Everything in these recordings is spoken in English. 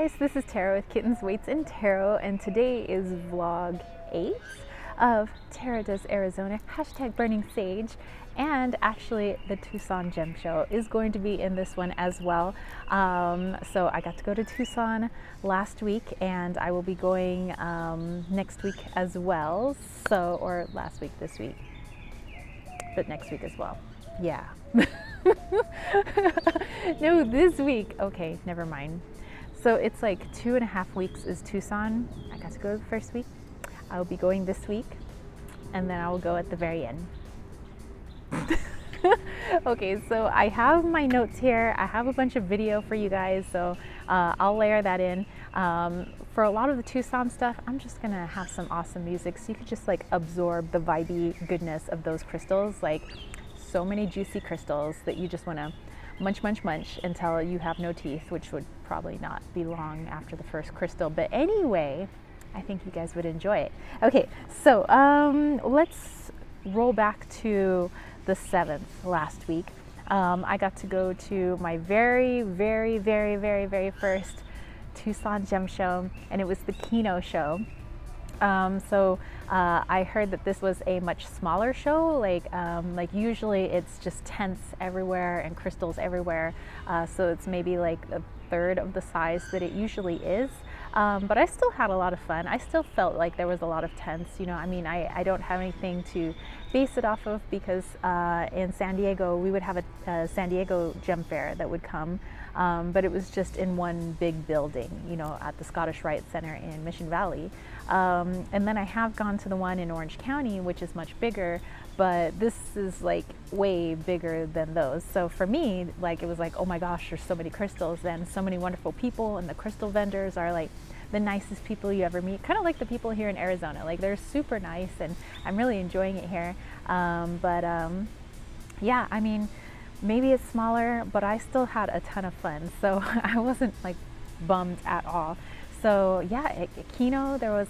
Guys, this is Tarot with Kittens, Weights, and Tarot, and today is vlog 8 of Tarot Does Arizona, hashtag Burning Sage, and actually the Tucson Gem Show is going to be in this one as well. So I got to go to Tucson last week, and I will be going next week as well, or last week, this week, but next week as well. Yeah. No, this week. Okay, never mind. So it's like 2.5 weeks is Tucson. I got to go the first week. I'll be going this week, and then I will go at the very end. Okay, so I have my notes here. I have a bunch of video for you guys, so I'll layer that in. For a lot of the Tucson stuff, I'm just gonna have some awesome music, so you could just like absorb the vibey goodness of those crystals. Like, so many juicy crystals that you just wanna munch, munch, munch until you have no teeth, which would probably not be long after the first crystal. But anyway, I think you guys would enjoy it. Okay, so let's roll back to the 7th last week. I got to go to my very first Tucson Gem Show, and it was the Kino show. I heard that this was a much smaller show. Like usually it's just tents everywhere and crystals everywhere. So it's maybe like a third of the size that it usually is. But I still had a lot of fun. I still felt like there was a lot of tents. You know, I mean, I don't have anything to base it off of, because in San Diego, we would have a San Diego Gem Fair that would come. But it was just in one big building, you know, at the Scottish Rite Center in Mission Valley. And then I have gone to the one in Orange County, which is much bigger, but this is like way bigger than those. So for me, like, it was like, oh my gosh, there's so many crystals and so many wonderful people, and the crystal vendors are like the nicest people you ever meet, kind of like the people here in Arizona. Like, they're super nice, and I'm really enjoying it here. Yeah, I mean, maybe it's smaller, but I still had a ton of fun, so I wasn't like bummed at all. So yeah, at Kino there was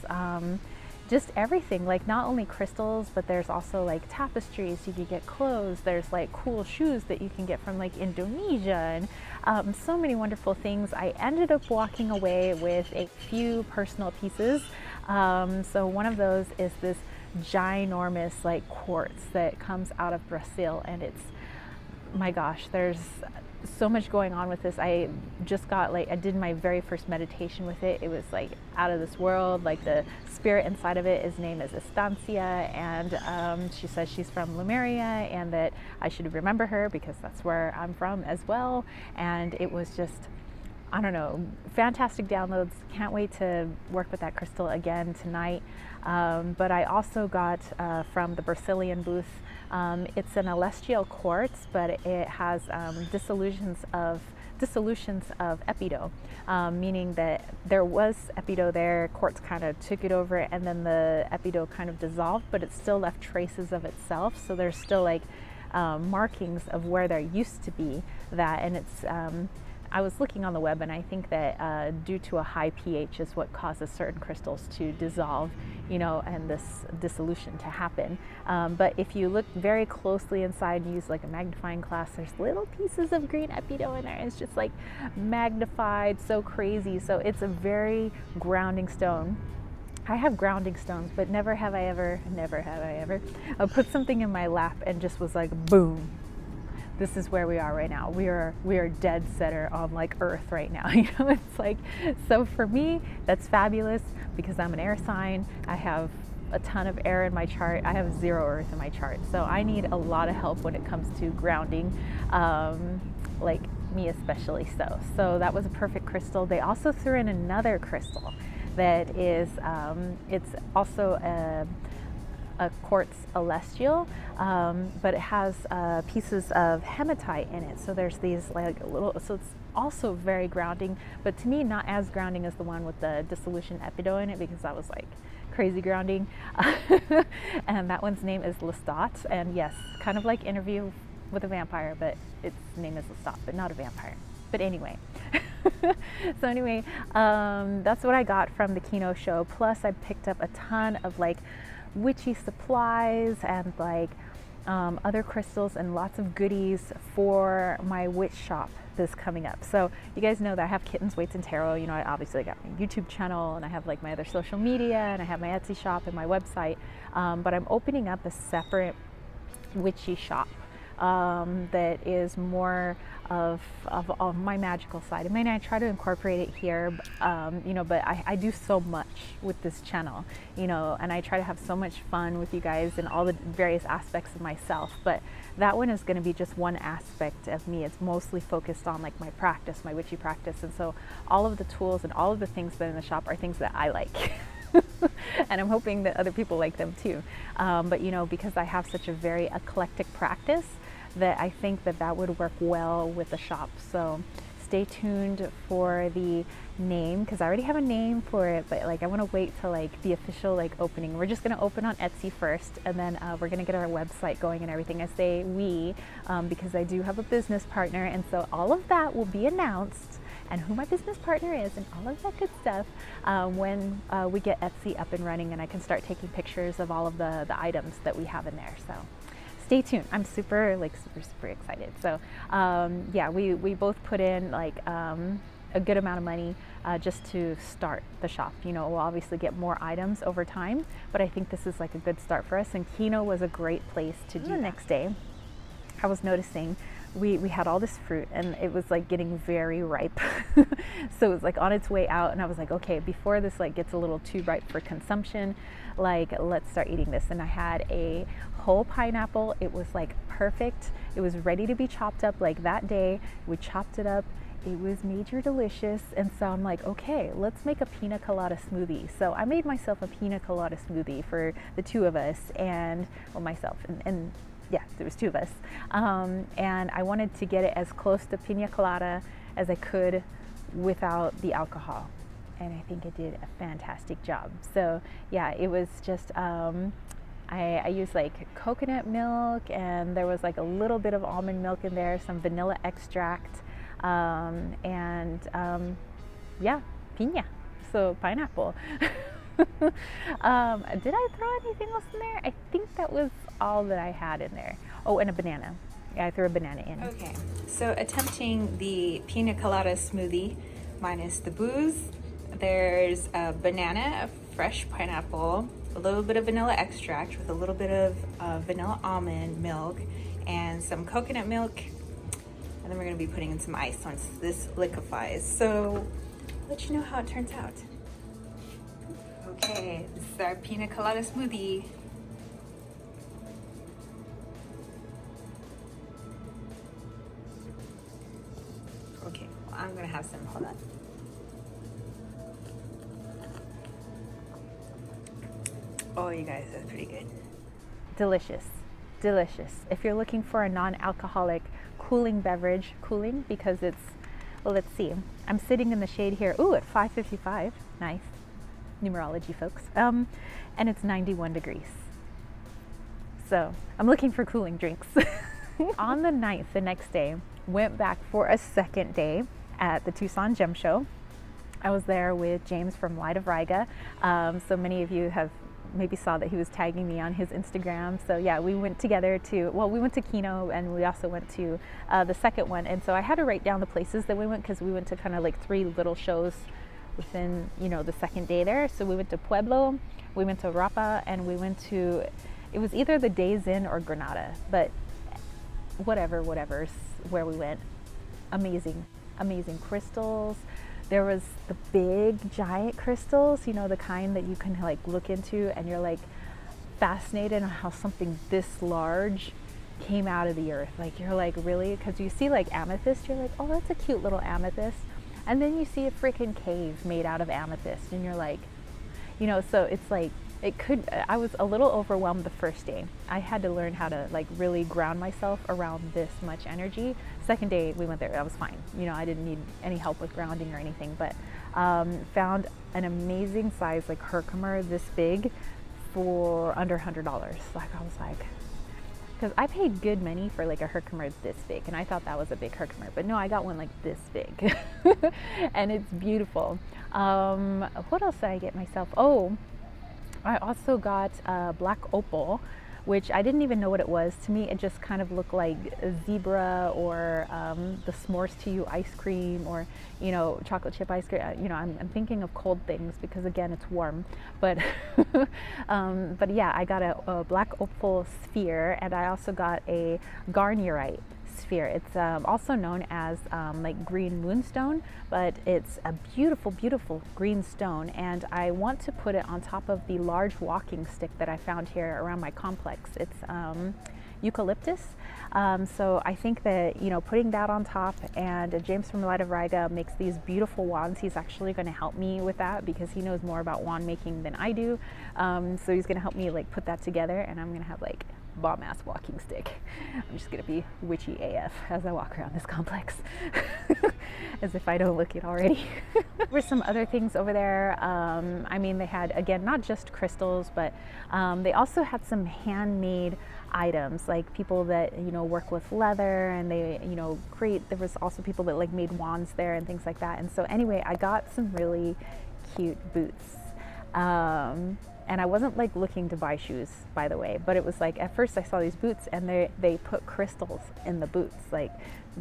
just everything, like not only crystals, but there's also like tapestries. You can get clothes. There's like cool shoes that you can get from like Indonesia, and so many wonderful things. I ended up walking away with a few personal pieces. So one of those is this ginormous like quartz that comes out of Brazil, and it's, my gosh, there's so much going on with this. I just got I did my very first meditation with it. It was like out of this world. Like, the spirit inside of it, his name is Estancia, and she says she's from Lemuria, and that I should remember her because that's where I'm from as well. And it was just, I don't know, fantastic downloads. Can't wait to work with that crystal again tonight. But I also got from the Brazilian booth, it's an celestial quartz, but it has dissolutions of epido, meaning that there was epido there, quartz kind of took it over, and then the epido kind of dissolved, but it still left traces of itself. So there's still like markings of where there used to be that, and it's I was looking on the web, and I think that due to a high pH is what causes certain crystals to dissolve, you know, and this dissolution to happen. But if you look very closely inside and use like a magnifying glass, there's little pieces of green epido in there. It's just like magnified, so crazy. So it's a very grounding stone. I have grounding stones, but never have I ever put something in my lap and just was like, boom. This is where we are right now. We are dead center on like Earth right now. You know, it's like, so for me, that's fabulous because I'm an air sign. I have a ton of air in my chart. I have 0 Earth in my chart. So I need a lot of help when it comes to grounding, like me especially so. So that was a perfect crystal. They also threw in another crystal that is, it's also a quartz celestial, but it has pieces of hematite in it. So there's these like little, so it's also very grounding, but to me not as grounding as the one with the dissolution epido in it, because that was like crazy grounding. And that one's name is Lestat, and yes, kind of like Interview with a Vampire, but its name is Lestat, but not a vampire. But anyway. So anyway, that's what I got from the Kino show. Plus I picked up a ton of like witchy supplies and like other crystals and lots of goodies for my witch shop that's coming up. So you guys know that I have Kittens, Weights, and Tarot. You know, I obviously got my YouTube channel, and I have like my other social media, and I have my Etsy shop and my website. But I'm opening up a separate witchy shop that is more of my magical side. I mean, I try to incorporate it here, you know, but I do so much with this channel, you know, and I try to have so much fun with you guys and all the various aspects of myself. But that one is going to be just one aspect of me. It's mostly focused on like my practice, my witchy practice. And so all of the tools and all of the things that are in the shop are things that I like. And I'm hoping that other people like them too. But you know, because I have such a very eclectic practice, that I think that that would work well with the shop. So stay tuned for the name, because I already have a name for it, but like I want to wait till like the official like opening. We're just going to open on Etsy first, and then we're going to get our website going and everything. I say we because I do have a business partner, and so all of that will be announced, and who my business partner is and all of that good stuff when we get Etsy up and running, and I can start taking pictures of all of the items that we have in there. So stay tuned. I'm super excited. So yeah, we both put in like a good amount of money just to start the shop. You know, we'll obviously get more items over time, but I think this is like a good start for us. And Kino was a great place to do. The next day, I was noticing we had all this fruit, and it was like getting very ripe. So it was like on its way out, and I was like, okay, before this like gets a little too ripe for consumption, like let's start eating this. And I had a whole pineapple. It was like perfect. It was ready to be chopped up like that day. We chopped it up. It was major delicious. And so I'm like, okay, let's make a pina colada smoothie. So I made myself a pina colada smoothie for the two of us, and well, myself and yeah, there was two of us. And I wanted to get it as close to pina colada as I could without the alcohol. And I think it did a fantastic job. So yeah, it was just, I used like coconut milk, and there was like a little bit of almond milk in there, some vanilla extract, and yeah, pina, so pineapple. Did I throw anything else in there? I think that was all that I had in there. Oh, and a banana. Yeah, I threw a banana in. Okay, so attempting the pina colada smoothie minus the booze. There's a banana, a fresh pineapple, a little bit of vanilla extract with a little bit of vanilla almond milk, and some coconut milk. And then we're gonna be putting in some ice once this liquefies. So I'll let you know how it turns out. Okay, this is our pina colada smoothie. Okay, well, I'm gonna have some, hold on. Oh, you guys, that's pretty good. Delicious, delicious. If you're looking for a non-alcoholic cooling beverage, cooling because it's, well, let's see. I'm sitting in the shade here. Ooh, at 5:55, nice. Numerology, folks. And it's 91 degrees. So I'm looking for cooling drinks. On the 9th, the next day, went back for a second day at the Tucson Gem Show. I was there with James from Light of Riga. So many of you have maybe saw that he was tagging me on his Instagram. So yeah, we went together to, well, we went to Kino, and we also went to the second one. And so I had to write down the places that we went, because we went to kind of like 3 little shows within, you know, the second day there. So we went to Pueblo, we went to Rapa, and we went to, it was either the Days Inn or Granada, but whatever's where we went. Amazing crystals. There was the big giant crystals, you know, the kind that you can like look into and you're like fascinated on how something this large came out of the earth. Like you're like, really? Because you see like amethyst, you're like, oh, that's a cute little amethyst. And then you see a freaking cave made out of amethyst, and you're like, you know, so it's like, it could, I was a little overwhelmed the first day. I had to learn how to like really ground myself around this much energy. Second day we went there, I was fine. You know, I didn't need any help with grounding or anything, but found an amazing size like Herkimer this big for under $100. Like I was like, because I paid good money for like a Herkimer this big, and I thought that was a big Herkimer, but no, I got one like this big. And it's beautiful. What else did I get myself? Oh, I also got black opal, which I didn't even know what it was. To me, it just kind of looked like a zebra or the s'mores to you ice cream, or chocolate chip ice cream. I'm thinking of cold things because again it's warm, but but yeah, I got a black opal sphere, and I also got a garnierite sphere. It's also known as like green moonstone, but it's a beautiful, beautiful green stone, and I want to put it on top of the large walking stick that I found here around my complex. It's eucalyptus. So I think that, putting that on top, and James from Light of Riga makes these beautiful wands. He's actually going to help me with that because he knows more about wand making than I do. So he's going to help me like put that together, and I'm going to have like bomb ass walking stick. I'm just gonna be witchy AF as I walk around this complex. As if I don't look it already. There were some other things over there. I mean, they had, again, not just crystals, but they also had some handmade items, like people that work with leather, and they create. There was also people that like made wands there and things like that. And so anyway, I got some really cute boots. And I wasn't like looking to buy shoes, by the way, but it was like, at first I saw these boots and they put crystals in the boots. Like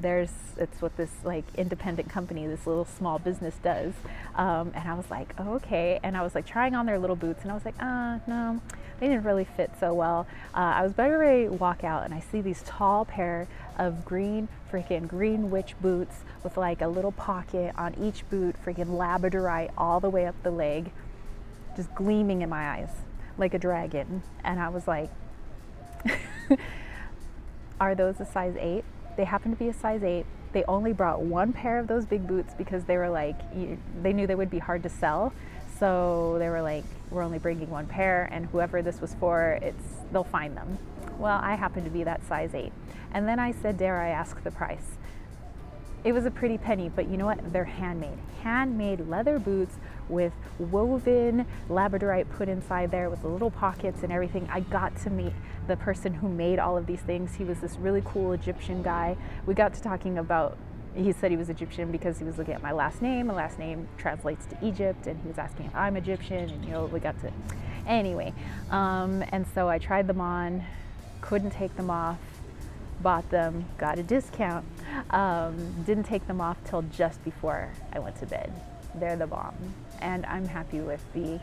it's what this like independent company, this little small business does. And I was like, oh, okay. And I was like trying on their little boots, and I was like, no, they didn't really fit so well. I was about ready to walk out, and I see these tall pair of green witch boots with like a little pocket on each boot, freaking labradorite all the way up the leg, just gleaming in my eyes like a dragon. And I was like, are those a size 8? They happen to be a size 8. They only brought one pair of those big boots because they were like, they knew they would be hard to sell. So they were like, we're only bringing one pair, and whoever this was for, they'll find them. Well, I happen to be that size 8. And then I said, dare I ask the price? It was a pretty penny, but you know what? They're handmade leather boots with woven labradorite put inside there with the little pockets and everything. I got to meet the person who made all of these things. He was this really cool Egyptian guy. We got to talking about, he said he was Egyptian because he was looking at my last name. My last name translates to Egypt, and he was asking if I'm Egyptian, and we got to, anyway. And so I tried them on, couldn't take them off, bought them, got a discount, didn't take them off till just before I went to bed. They're the bomb, and I'm happy with the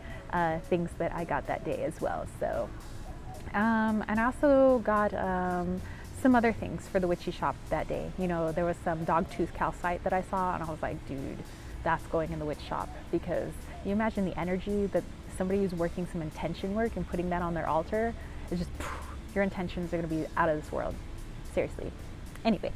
things that I got that day as well. So, and I also got some other things for the witchy shop that day. There was some dog tooth calcite that I saw, and I was like, dude, that's going in the witch shop, because you imagine the energy that somebody who's working some intention work and putting that on their altar is just, your intentions are going to be out of this world. Seriously. Anyway.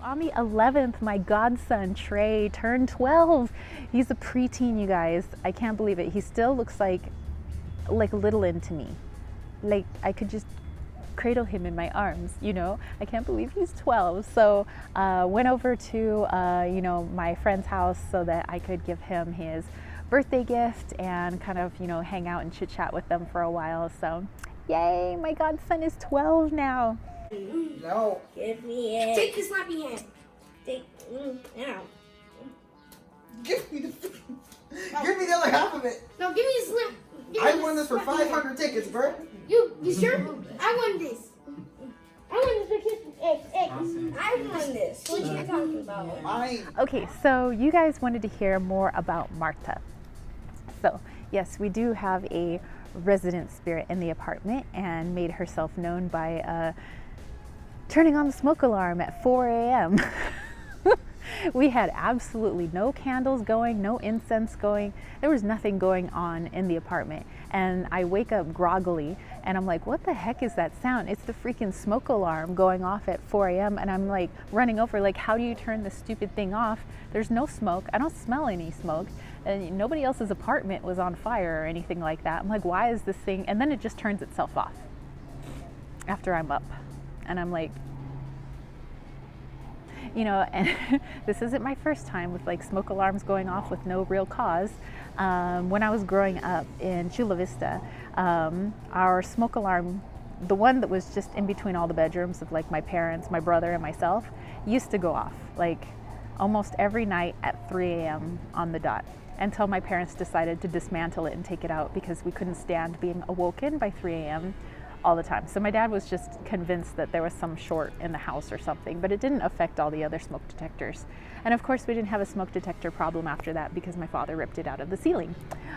On the 11th, my godson Trey turned 12. He's a preteen, you guys. I can't believe it. He still looks like little to me. Like I could just cradle him in my arms, I can't believe he's 12. So went over to my friend's house so that I could give him his birthday gift and kind of hang out and chit chat with them for a while. So yay, my godson is 12 now. No. Give me it. Take the slappy hand. Now. Give me the other half of it. No, give me the slap. I won this for 500 tickets, bro. You sure? I won this. I won this. What you talking about? Mine. Okay, so you guys wanted to hear more about Marta. So yes, we do have a resident spirit in the apartment, and made herself known by turning on the smoke alarm at 4 a.m. We had absolutely no candles going, no incense going. There was nothing going on in the apartment. And I wake up groggily and I'm like, what the heck is that sound? It's the freaking smoke alarm going off at 4 a.m. And I'm like running over, like, how do you turn this stupid thing off? There's no smoke. I don't smell any smoke. And nobody else's apartment was on fire or anything like that. I'm like, why is this thing? And then it just turns itself off after I'm up. And I'm like, you know, and this isn't my first time with like smoke alarms going off with no real cause. When I was growing up in Chula Vista, our smoke alarm, the one that was just in between all the bedrooms of like my parents, my brother, and myself, used to go off like almost every night at 3 a.m. on the dot, until my parents decided to dismantle it and take it out because we couldn't stand being awoken by 3 a.m. all the time. So my dad was just convinced that there was some short in the house or something, but it didn't affect all the other smoke detectors. And of course we didn't have a smoke detector problem after that because my father ripped it out of the ceiling.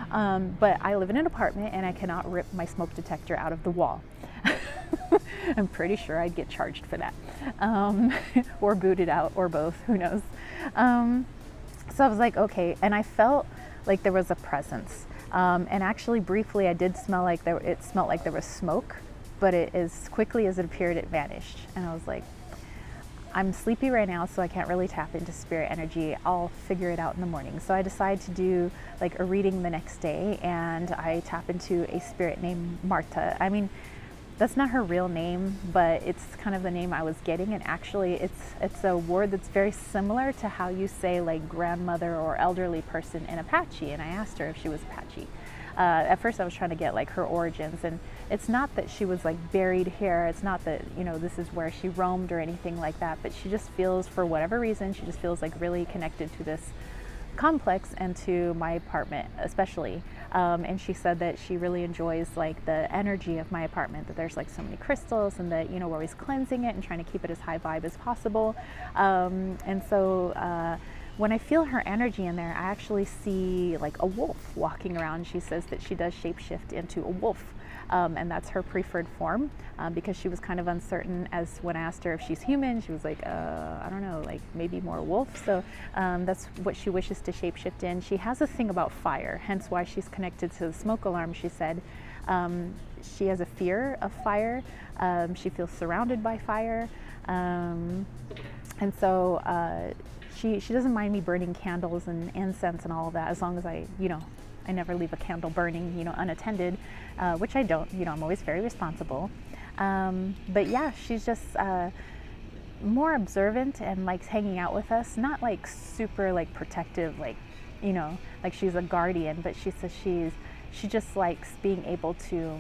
But I live in an apartment and I cannot rip my smoke detector out of the wall. I'm pretty sure I'd get charged for that. Or booted out, or both, who knows. So I was like, okay, and I felt like there was a presence. And actually briefly I did smell like it smelled like there was smoke, but as quickly as it appeared, it vanished. And I was like, I'm sleepy right now, so I can't really tap into spirit energy. I'll figure it out in the morning. So I decided to do like a reading the next day, and I tap into a spirit named Marta. I mean, that's not her real name, but it's kind of the name I was getting. And actually it's a word that's very similar to how you say like grandmother or elderly person in Apache. And I asked her if she was Apache. At first I was trying to get like her origins, and it's not that she was like buried here. It's not that, you know, this is where she roamed or anything like that, but she just feels, for whatever reason, she just feels like really connected to this complex and to my apartment especially. And she said that she really enjoys like the energy of my apartment, that there's like so many crystals, and that, you know, we're always cleansing it and trying to keep it as high vibe as possible. And so when I feel her energy in there, I actually see like a wolf walking around. She says that she does shapeshift into a wolf. And that's her preferred form, because she was kind of uncertain as when I asked her if she's human. She was like, I don't know, like maybe more wolf. So that's what she wishes to shapeshift in. She has a thing about fire, hence why she's connected to the smoke alarm. She said she has a fear of fire. She feels surrounded by fire. And so she doesn't mind me burning candles and incense and all of that, as long as I never leave a candle burning, you know, unattended, which I don't, you know, I'm always very responsible. But yeah, she's just more observant and likes hanging out with us, not like super like protective, like, you know, like she's a guardian, but she says she just likes being able to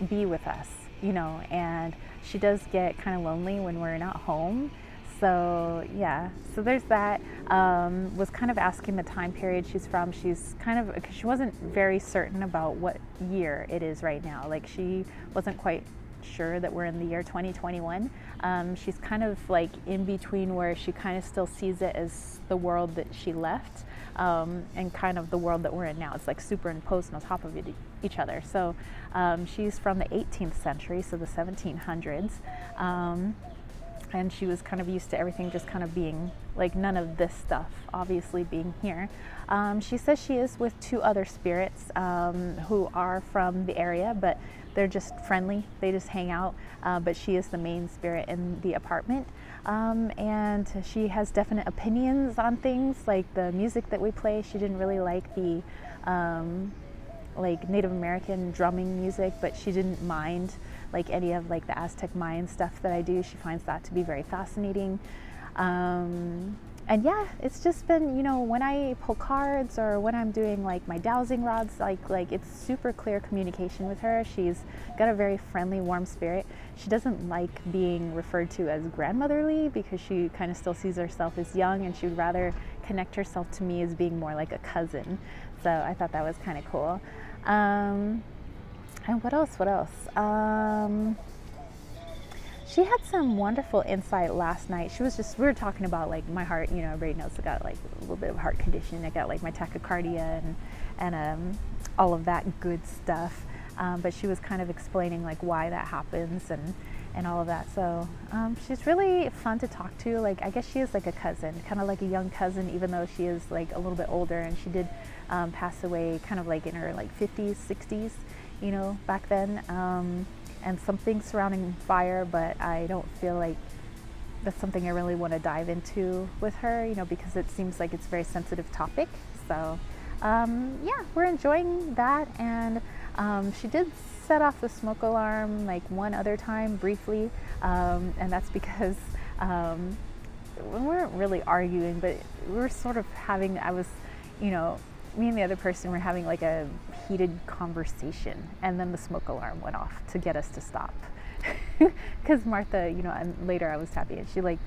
be with us, you know, and she does get kind of lonely when we're not home. So yeah, so there's that. Was kind of asking the time period she's from. She's kind of, because she wasn't very certain about what year it is right now. Like she wasn't quite sure that we're in the year 2021. She's kind of like in between, where she kind of still sees it as the world that she left, and kind of the world that we're in now. It's like superimposed on top of each other. So she's from the 18th century, so the 1700s. And she was kind of used to everything just kind of being like none of this stuff obviously being here. She says she is with two other spirits who are from the area, but they're just friendly. They just hang out, but she is the main spirit in the apartment. And she has definite opinions on things like the music that we play. She didn't really like the like Native American drumming music, but she didn't mind like any of like the Aztec Mayan stuff that I do. She finds that to be very fascinating. And yeah, it's just been, you know, when I pull cards or when I'm doing like my dowsing rods, like it's super clear communication with her. She's got a very friendly, warm spirit. She doesn't like being referred to as grandmotherly, because she kind of still sees herself as young, and she would rather connect herself to me as being more like a cousin. So I thought that was kind of cool. And what else? She had some wonderful insight last night. We were talking about like my heart, you know, everybody knows I got like a little bit of heart condition. I got like my tachycardia and all of that good stuff. But she was kind of explaining like why that happens and all of that. So she's really fun to talk to. Like, I guess she is like a cousin, kind of like a young cousin, even though she is like a little bit older, and she did pass away kind of like in her like 50s, 60s, you know, back then. And something surrounding fire, but I don't feel like that's something I really want to dive into with her, you know, because it seems like it's a very sensitive topic. So yeah, we're enjoying that. And she did set off the smoke alarm like one other time briefly, and that's because we weren't really arguing, but we were sort of having, you know, me and the other person were having like a heated conversation, and then the smoke alarm went off to get us to stop. Because Martha, you know, and later I was happy, and she like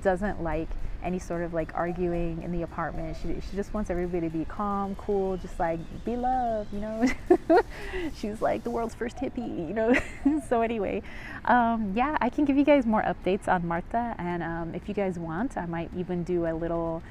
doesn't like any sort of like arguing in the apartment. She just wants everybody to be calm, cool, just like be love, you know. She's like the world's first hippie, you know. So anyway, yeah, I can give you guys more updates on Martha, and if you guys want, I might even do a little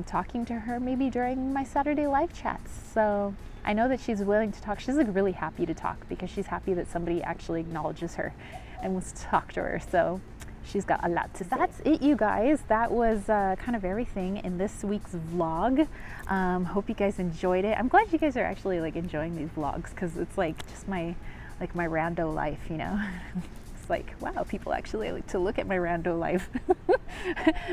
talking to her maybe during my Saturday live chats. So I know that she's willing to talk. She's like really happy to talk, because she's happy that somebody actually acknowledges her and wants to talk to her. So she's got a lot to say. That's it, you guys. That was kind of everything in this week's vlog. Hope you guys enjoyed it. I'm glad you guys are actually like enjoying these vlogs, because it's like just my rando life, you know. It's like, wow, people actually like to look at my rando life.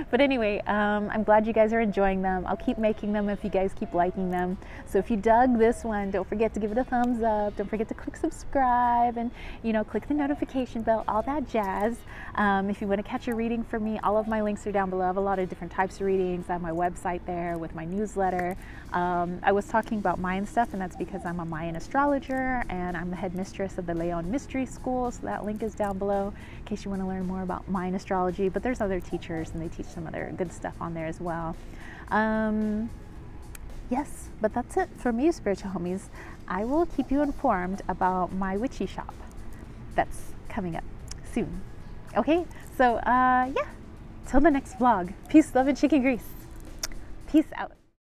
But anyway, I'm glad you guys are enjoying them. I'll keep making them if you guys keep liking them. So if you dug this one, don't forget to give it a thumbs up. Don't forget to click subscribe, and, you know, click the notification bell, all that jazz. If you want to catch a reading from me, all of my links are down below. I have a lot of different types of readings. I have my website there with my newsletter. I was talking about Mayan stuff, and that's because I'm a Mayan astrologer, and I'm the head mistress of the Leon Mystery School. So that link is down below in case you want to learn more about Mayan astrology. But there's other teachers, and they teach some other good stuff on there as well. Yes, but that's it for me, spiritual homies. I will keep you informed about my witchy shop that's coming up soon. Okay, so yeah, till the next vlog. Peace, love, and chicken grease. Peace out.